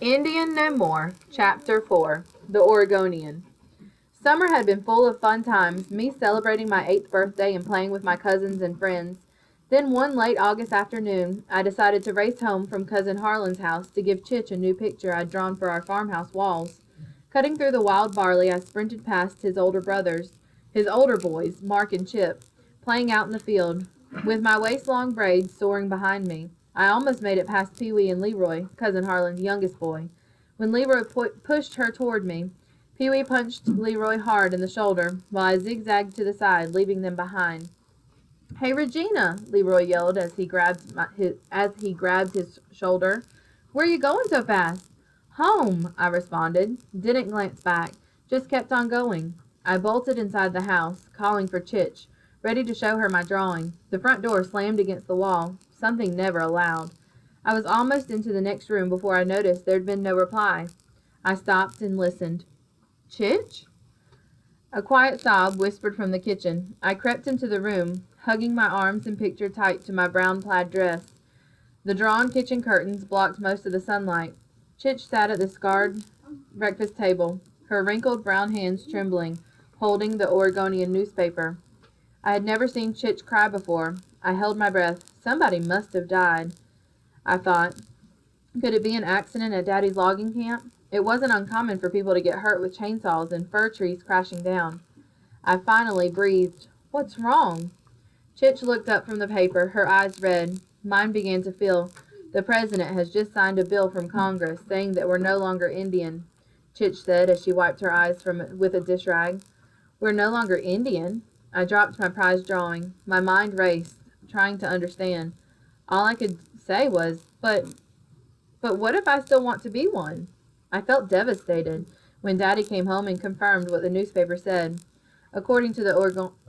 Indian No More, Chapter 4, The Oregonian. Summer had been full of fun times, me celebrating my 8th birthday and playing with my cousins and friends. Then one late August afternoon, I decided to race home from Cousin Harlan's house to give Chitch a new picture I'd drawn for our farmhouse walls. Cutting through the wild barley, I sprinted past his older boys, Mark and Chip, playing out in the field, with my waist-long braids soaring behind me. I almost made it past Pee-wee and Leroy, Cousin Harlan's youngest boy. When Leroy pushed her toward me, Pee-wee punched Leroy hard in the shoulder, while I zigzagged to the side, leaving them behind. "Hey, Regina!" Leroy yelled as he grabbed his shoulder. "Where you going so fast?" "Home," I responded. Didn't glance back, just kept on going. I bolted inside the house, calling for Chitch, ready to show her my drawing. The front door slammed against the wall, something never allowed. I was almost into the next room before I noticed there'd been no reply. I stopped and listened. "Chitch?" A quiet sob whispered from the kitchen. I crept into the room, hugging my arms and picture tight to my brown plaid dress. The drawn kitchen curtains blocked most of the sunlight. Chitch sat at the scarred breakfast table, her wrinkled brown hands trembling, holding the Oregonian newspaper. I had never seen Chitch cry before. I held my breath. Somebody must have died, I thought. Could it be an accident at Daddy's logging camp? It wasn't uncommon for people to get hurt with chainsaws and fir trees crashing down. I finally breathed. "What's wrong?" Chitch looked up from the paper, her eyes red. Mine began to fill. "The president has just signed a bill from Congress saying that we're no longer Indian," Chitch said as she wiped her eyes with a dish rag. "We're no longer Indian?" I dropped my prized drawing. My mind raced, trying to understand. All I could say was, But what if I still want to be one?" I felt devastated when Daddy came home and confirmed what the newspaper said. According to the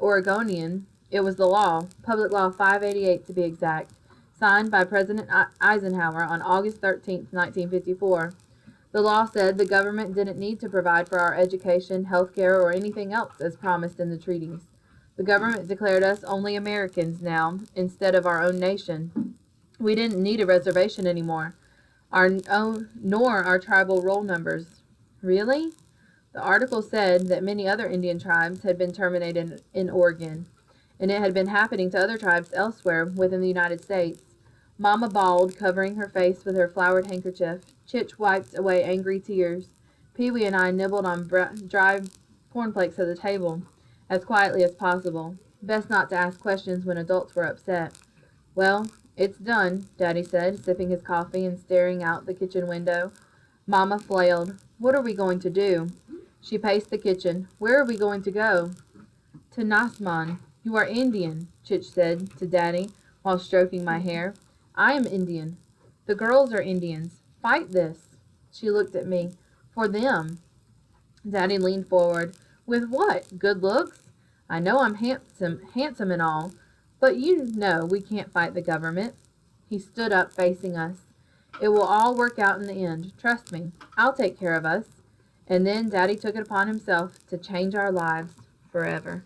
Oregonian, it was the law, Public Law 588 to be exact, signed by President Eisenhower on August 13, 1954. The law said the government didn't need to provide for our education, health care, or anything else as promised in the treaties. The government declared us only Americans now, instead of our own nation. We didn't need a reservation anymore, nor our tribal roll numbers. Really? The article said that many other Indian tribes had been terminated in Oregon, and it had been happening to other tribes elsewhere within the United States. Mama bawled, covering her face with her flowered handkerchief. Chitch wiped away angry tears. Pee-wee and I nibbled on dry cornflakes at the table, as quietly as possible. Best not to ask questions when adults were upset. "Well, it's done," Daddy said, sipping his coffee and staring out the kitchen window. Mama flailed. "What are we going to do?" She paced the kitchen. "Where are we going to go?" "To Nasman. You are Indian," Chitch said to Daddy while stroking my hair. "I am Indian. The girls are Indians. Fight this." She looked at me. "For them." Daddy leaned forward. "With what? Good looks? I know I'm handsome and all, but you know we can't fight the government." He stood up, facing us. "It will all work out in the end. Trust me. I'll take care of us." And then Daddy took it upon himself to change our lives forever.